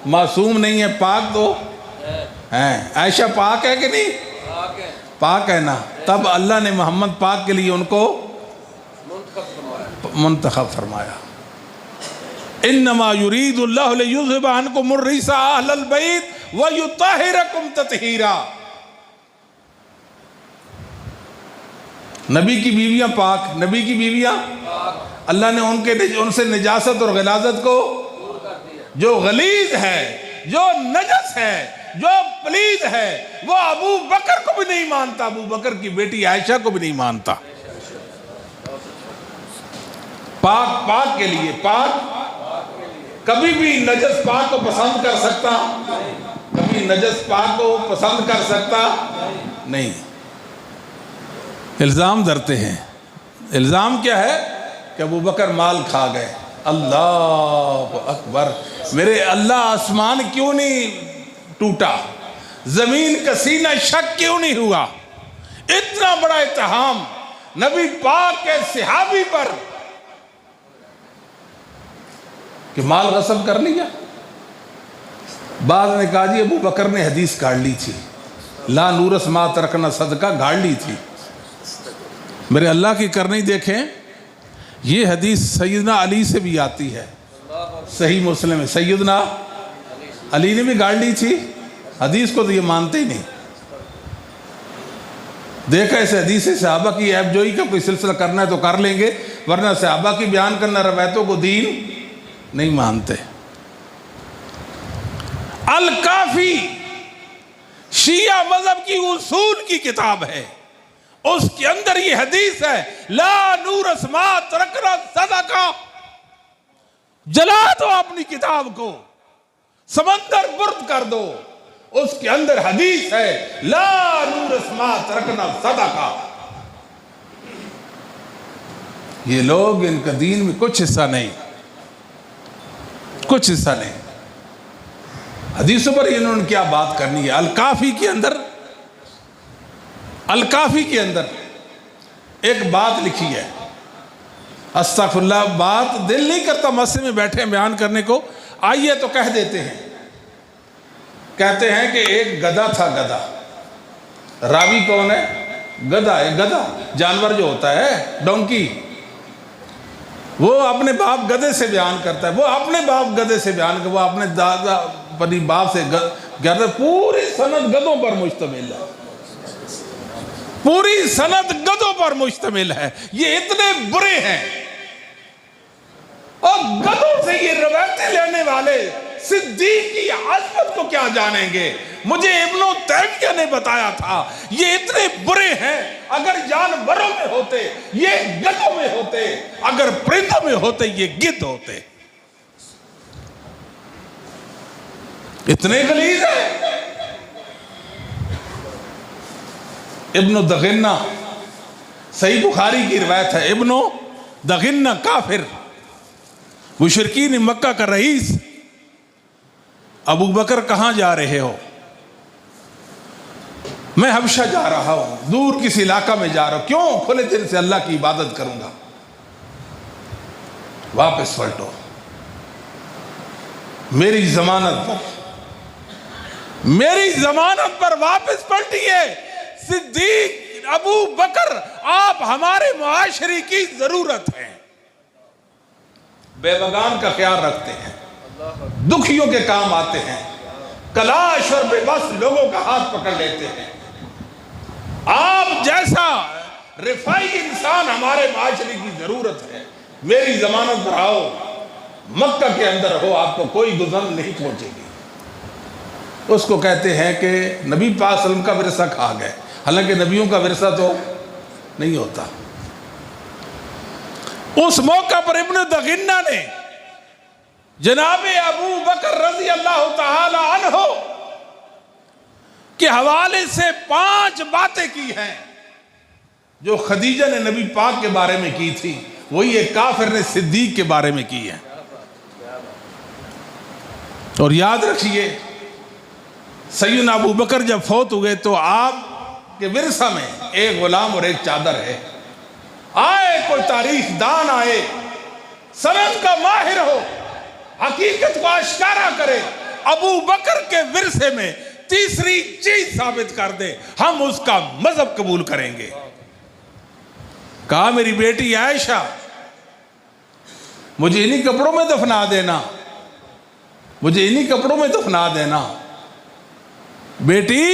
Speaker 1: मासूम नहीं है, पाक तो है। आयशा पाक है कि नहीं? पाक है ना। तब अल्लाह ने मोहम्मद पाक के लिए उनको मुंतखब फरमाया। इन्नमा युरीदुल्लाहु लियुज़हिबा अन्कुम अर्रिसा अहलल बैत व युत्तहिरकुम तत्हीरा। नबी की बीवियां पाक, नबी की बीवियां अल्लाह ने उनसे निजासत और गलाजत को, जो गलीज है, जो नजस है, जो पलीद है, वो अबू बकर को भी नहीं मानता, अबू बकर की बेटी आयशा को भी नहीं मानता। पाक पाक के लिए, पाक कभी भी नजस पाक को पसंद कर सकता, कभी नजस पाक को पसंद कर सकता नहीं। इल्ज़ाम धरते हैं। इल्ज़ाम क्या है? कि अबू बकर माल खा गए। अल्लाह अकबर। मेरे अल्लाह, आसमान क्यों नहीं टूटा? ज़मीन का सीना शक क्यों नहीं हुआ? इतना बड़ा इत्तेहाम नबी पाक के सहाबी पर कि माल गसब कर लिया। बाद ने कहा जी अबू बकर ने हदीस गाड़ ली थी, ला नूरस मा तरकना सदका गाड़ ली थी। मेरे अल्लाह की करनी देखें, ये हदीस सैयदना अली से भी आती है, सही मुस्लिम है। सैयदना अली ने भी गाड़ ली थी हदीस को, तो ये मानते ही नहीं। देखा इस हदीस से सहाबा की ऐबजोई का कोई सिलसिला करना है तो कर लेंगे, वरना सहाबा की बयान करना रवायतों को दीन नहीं मानते। अल काफी शिया मजहब की उसूल की किताब है, उसके अंदर ये हदीस है, ला नूरस मा तरकना सदका। जला दो अपनी किताब को, समंदर बुर्द कर दो, उसके अंदर हदीस है, ला नूरस मा तरकना सदका। ये लोग, इनका दीन में कुछ हिस्सा नहीं, कुछ हिस्सा नहीं। हदीसों पर इन्होंने क्या बात करनी है? अल काफी के अंदर, अल काफी के अंदर एक बात लिखी है, अस्तगफिरुल्लाह, बात दिल नहीं करता मस्जिद में बैठे हैं बयान करने को, आइए तो कह देते हैं। कहते हैं कि एक गधा था, गधा, रावी कौन है? गधा है, गधा जानवर जो होता है, डोंकी, वो अपने बाप गधे से बयान करता है, वो अपने बाप गधे से बयान कर, वो अपने दादा परी बाप से गधे, पूरी सनद गधों पर मुश्तमिल है, पूरी सनद गधों पर मुश्तमिल है। ये इतने बुरे हैं और गधों से ये रवायतें लेने वाले सिद्दीक की आज़मत को क्या जानेंगे? मुझे इब्नो तैमिया ने बताया था ये इतने बुरे हैं, अगर जानवरों में होते ये गधों में होते, अगर परिंदों में होते ये गिद्ध होते। इतने गलीज है। इब्नो दगिन्ना, सही बुखारी की रिवायत है, इब्नो दगिन्ना काफिर, मुशरिकीन मक्का का रईस, अबू बकर कहाँ जा रहे हो? मैं हबशा जा रहा हूं, दूर किसी इलाका में जा रहा हूं। क्यों? खुले दिल से अल्लाह की इबादत करूंगा। वापस पलटो, मेरी जमानत पर, मेरी जमानत पर वापस पलटिए। सिद्दीक अबू बकर, आप हमारे मुआशरे की जरूरत है। बेबगान का ख्याल रखते हैं, दुखियों के काम आते हैं, कलाश और बेबस लोगों का हाथ पकड़ लेते हैं। आप जैसा रिफाई इंसान हमारे माशरे की जरूरत है। मेरी जमानत पर आओ, मक्का के अंदर हो, आपको कोई गुज़र नहीं पहुंचेगी। उसको कहते हैं कि नबी पाक सल्लल्लाहु अलैहि वसल्लम का विरसा खा गए, हालांकि नबियों का विरसा तो नहीं होता। उस मौका पर इब्न दगिन्ना ने जनाबे अबू बकर रजी अल्लाह तआला अन्हो के हवाले से 5 बातें की हैं जो खदीजा ने नबी पाक के बारे में की थी, वही एक काफिर ने सिद्दीक के बारे में की है। और याद रखिए, सैयदना अबू बकर जब फौत हुए तो आप के विरसा में एक गुलाम और एक चादर है। आए कोई तारीख दान आए, सनद का माहिर हो, हकीकत को आश्कारा करे, अबू बकर के विरसे में तीसरी चीज साबित कर दे, हम उसका मजहब कबूल करेंगे। कहा मेरी बेटी आयशा, मुझे इन्हीं कपड़ों में दफना देना, मुझे इन्हीं कपड़ों में दफना देना। बेटी,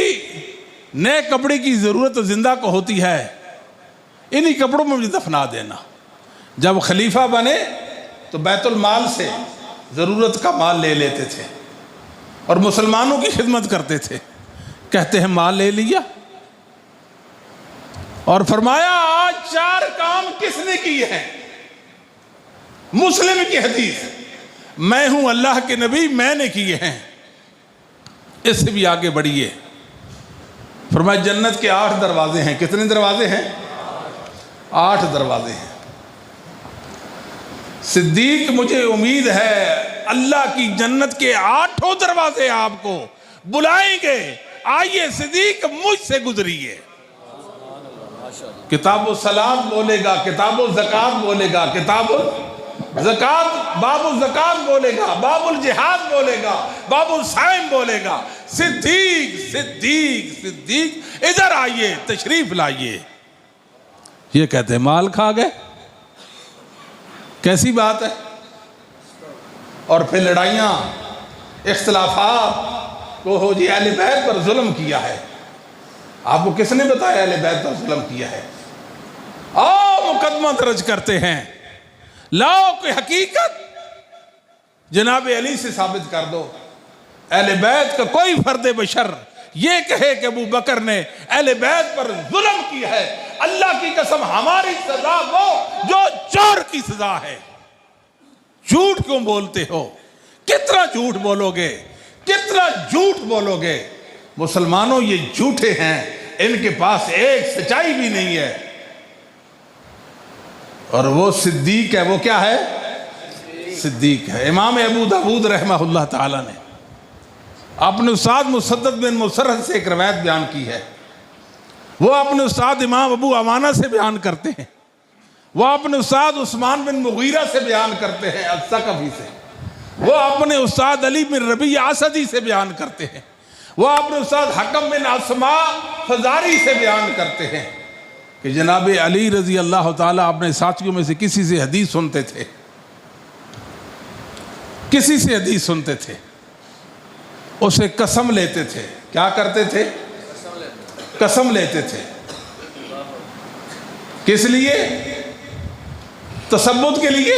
Speaker 1: नए कपड़े की जरूरत तो जिंदा को होती है, इन्हीं कपड़ों में मुझे दफना देना। जब खलीफा बने तो बैतुल माल से ज़रूरत का माल ले लेते थे और मुसलमानों की खिदमत करते थे। कहते हैं माल ले लिया और फरमाया आज 4 काम किसने किए हैं? मुस्लिम की हदीस, मैं हूं अल्लाह के नबी, मैंने किए हैं। इससे भी आगे बढ़िए, फरमाया जन्नत के 8 दरवाजे हैं। कितने दरवाजे हैं? 8 दरवाजे हैं। सिद्दीक, मुझे उम्मीद है अल्लाह की जन्नत के 8 दरवाजे आपको बुलाएंगे, आइए सिद्दीक मुझसे गुजरिए। किताबुल सलात बोलेगा, किताबुल ज़कात बोलेगा, किताबुल ज़कात, बाबुल ज़कात बोलेगा, बाबुल जिहाद बोलेगा, बाबुल साइम बोलेगा। सिद्दीक सिद्दीक सिद्दीक, इधर आइए, तशरीफ लाइए। ये कहते हैं माल खा गए, कैसी बात है? और फिर लड़ाइयाँ, इख्तिलाफात को हो जी, अहले बैत पर जुल्म किया है। आपको किसने बताया अहले बैत पर जुल्म किया है? आओ मुकदमा दर्ज करते हैं, लाओ कोई हकीकत जनाब अली से साबित कर दो। अहले बैत का कोई फर्द बशर ये कहे कि अबू बकर ने अहले बैत पर जुल्म किया है, अल्लाह की कसम हमारी सजा वो जो चोर की सजा है। झूठ क्यों बोलते हो? कितना झूठ बोलोगे, कितना झूठ बोलोगे? मुसलमानों, ये झूठे हैं, इनके पास एक सच्चाई भी नहीं है। और वो सिद्दीक है, वो क्या है? सिद्दीक है। इमाम अबू दाऊद रहमहुल्लाह ताला ने अपने उस्ताद मुसद्दद बिन मुसर्रद से एक रवायत बयान की है। वो अपने उस्ताद इमाम अबू अवाना से बयान करते हैं, वो अपने उस्ताद उस्मान बिन मुगीरा से बयान करते हैं अल-सकफ़ी से, वो अपने उस्ताद अली बिन रबी असदी से बयान करते हैं, वो अपने उस्ताद हकम बिन असमा फजारी से बयान करते हैं कि जनाब अली रजी अल्लाह ताला अपने साथियों में से किसी से हदीस सुनते थे, किसी से हदीस सुनते थे, उसे कसम लेते थे। क्या करते थे? कसम लेते थे। किस लिए? तसब्बुत के लिए।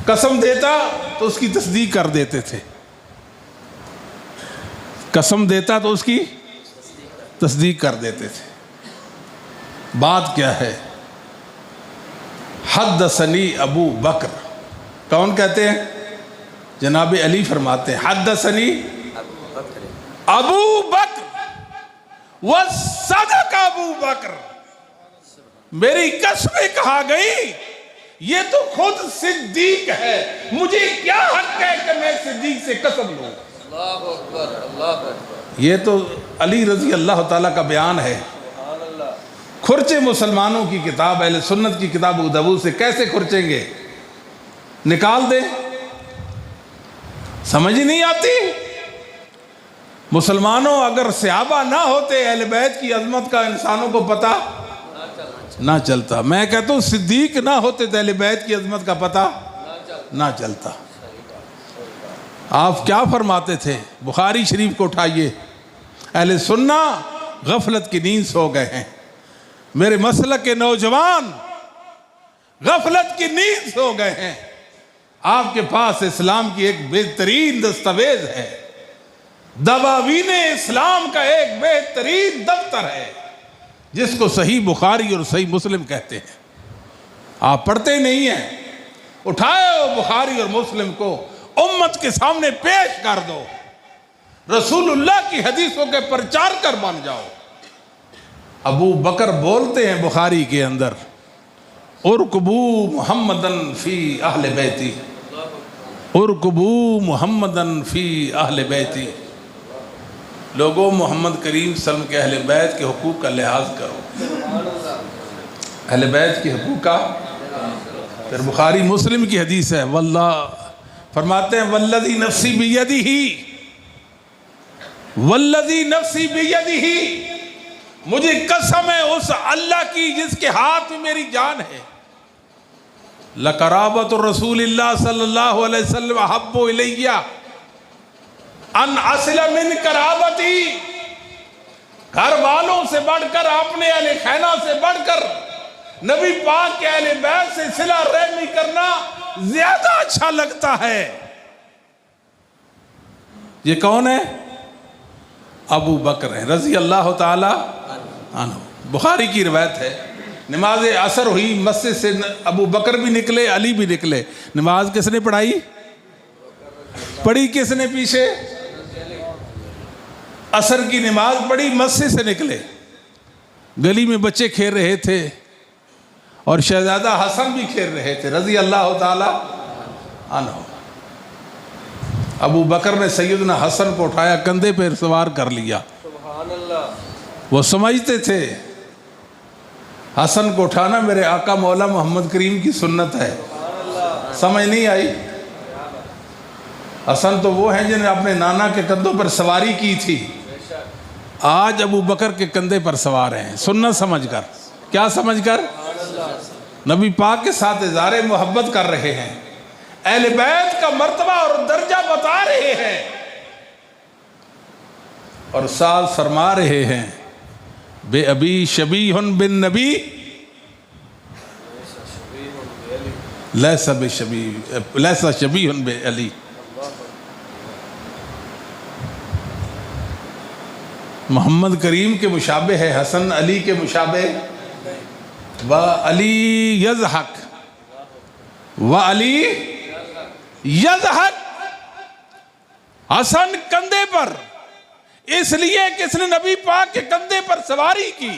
Speaker 1: कसम देता तो उसकी तस्दीक कर देते थे, कसम देता तो उसकी तस्दीक कर देते थे। बात क्या है? हद्दसनी अबू बकर, कौन कहते हैं? जनाब अली फरमाते हैं हद्दसनी अबू बकर व सदक अबू बकर, मेरी कसमें कहा गई, ये तो खुद सिद्दीक है, मुझे क्या हक है कि मैं सिद्दीक से कसम लूं। ये तो अली रजी अल्लाह ताला का बयान है। खुर्चे मुसलमानों की किताब, अहले सुन्नत की किताब अबू दाऊद से कैसे खुर्चेंगे? निकाल दे, समझ ही नहीं आती। मुसलमानों, अगर सहाबा ना होते, अहले बैत की अजमत का इंसानों को पता ना चलता। मैं कहता हूँ सिद्दीक ना होते तो अहले बैत की अजमत का पता ना चलता। आप क्या फरमाते थे? बुखारी शरीफ को उठाइए, अहले सुन्ना गफलत की नींद सो गए हैं, मेरे मसलक के नौजवान गफलत की नींद सो गए हैं। आपके पास इस्लाम की एक बेहतरीन दस्तावेज है, दवावीन इस्लाम का एक बेहतरीन दफ्तर है, जिसको सही बुखारी और सही मुस्लिम कहते हैं। आप पढ़ते नहीं हैं। उठाओ बुखारी और मुस्लिम को, उम्मत के सामने पेश कर दो, रसूलुल्लाह की हदीसों के प्रचारकर बन जाओ। अबू बकर बोलते हैं बुखारी के अंदर, उरकुबू मुहम्मदन फी अहले बैती, उरकुबू मुहम्मदन फी अहले बैती। लोगों, मोहम्मद करीम सल्लल्लाहु अलैहि वसल्लम के अहले बैत के हुकूक का लिहाज करो, अहले बैत के हुकूक का। फिर बुखारी मुस्लिम की हदीस है, वल्लाह फरमाते हैं वल्लज़ी नफ्सी बियदिही, वल्लज़ी नफ्सी बियदिही, मुझे कसम है उस अल्लाह की जिसके हाथ में मेरी जान है, लक़राबतु रसूलिल्लाह सल्लल्लाहु अलैहि वसल्लम अहब्बु इलैया अन असला मिन कराबती, घर वालों से बढ़कर, अपने अहले खैना से बढ़कर नबी पाक के अहले बैत से सिला रहमी करना ज्यादा अच्छा लगता है। ये कौन है? अबू बकर है रजी अल्लाह ताला अन्हु। बुखारी की रिवायत है, नमाज असर हुई, मस्जिद से अबू बकर भी निकले, अली भी निकले। नमाज किसने पढ़ाई? पढ़ी किसने पीछे? असर की नमाज पढ़ी, मस्जिद से निकले, गली में बच्चे खेल रहे थे और शहजादा हसन भी खेल रहे थे रजी अल्लाह ताला अन्हु। अबू बकर ने सैयदना हसन को उठाया, कंधे पर सवार कर लिया। वो समझते थे हसन को उठाना मेरे आका मौला मोहम्मद करीम की सुन्नत है। समझ नहीं आई। हसन तो वो हैं जिन्हें अपने नाना के कंधों पर सवारी की थी, आज अबू बकर के कंधे पर सवार हैं सुन्नत समझकर। क्या समझकर? नबी पाक के साथ इज़हारे मोहब्बत कर रहे हैं, अहले बैत का मर्तबा और दर्जा बता रहे हैं और साथ फरमा रहे हैं बे अबी शबीहुन बिन नबी लैसा शबीहुन बे अली। मोहम्मद करीम के मुशाबे है हसन, अली के मुशाबे व अली यज़हक, व अली यज़हक। हसन कंधे पर, इसलिए कि इसने नबी पाक के कंधे पर सवारी की।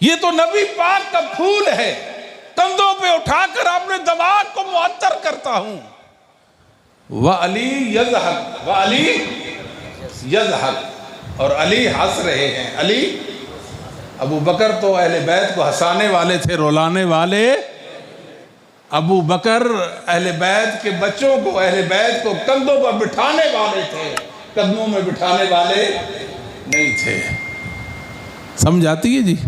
Speaker 1: ये तो नबी पाक का फूल है, कंधों पे उठाकर अपने दिमाग को मुअत्तर करता हूं। व अली यज़हक, व अली यज़हक। और अली हंस रहे हैं। अली, अबू बकर तो अहले बैत को हंसाने वाले थे, रुलाने वाले। अबू बकर अहले बैत के बच्चों को, अहले बैत को कंधों पर बिठाने वाले थे, कदमों में बिठाने वाले नहीं थे। समझ आती है जी?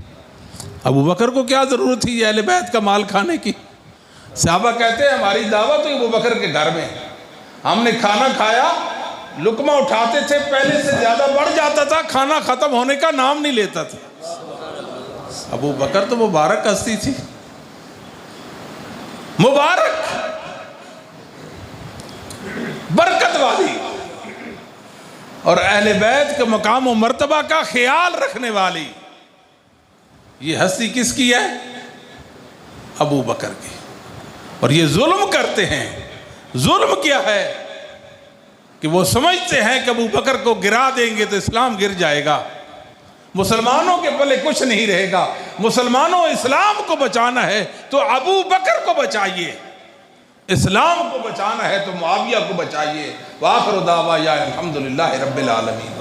Speaker 1: अबू बकर को क्या ज़रूरत थी अहले बैत का माल खाने की? सहाबा कहते हैं हमारी दावत हुई अबू बकर के घर में, हमने खाना खाया, लुकमा उठाते थे, पहले से ज़्यादा बढ़ जाता था, खाना ख़त्म होने का नाम नहीं लेता था। अबू बकर तो मुबारक हस्ती थी, मुबारक, बरकत वाली, और अहले बैत के मकाम और मर्तबा का ख्याल रखने वाली। ये हस्ती किसकी है? अबू बकर की। और ये जुल्म करते हैं। जुल्म क्या है कि वो समझते हैं कि अबू बकर को गिरा देंगे तो इस्लाम गिर जाएगा, मुसलमानों के पल्ले कुछ नहीं रहेगा। मुसलमानों, इस्लाम को बचाना है तो अबू बकर को बचाइए, इस्लाम को बचाना है तो मुआविया को बचाइए। वाखिर दावा या अल्हम्दुलिल्लाहि रब्बिल आलमीन।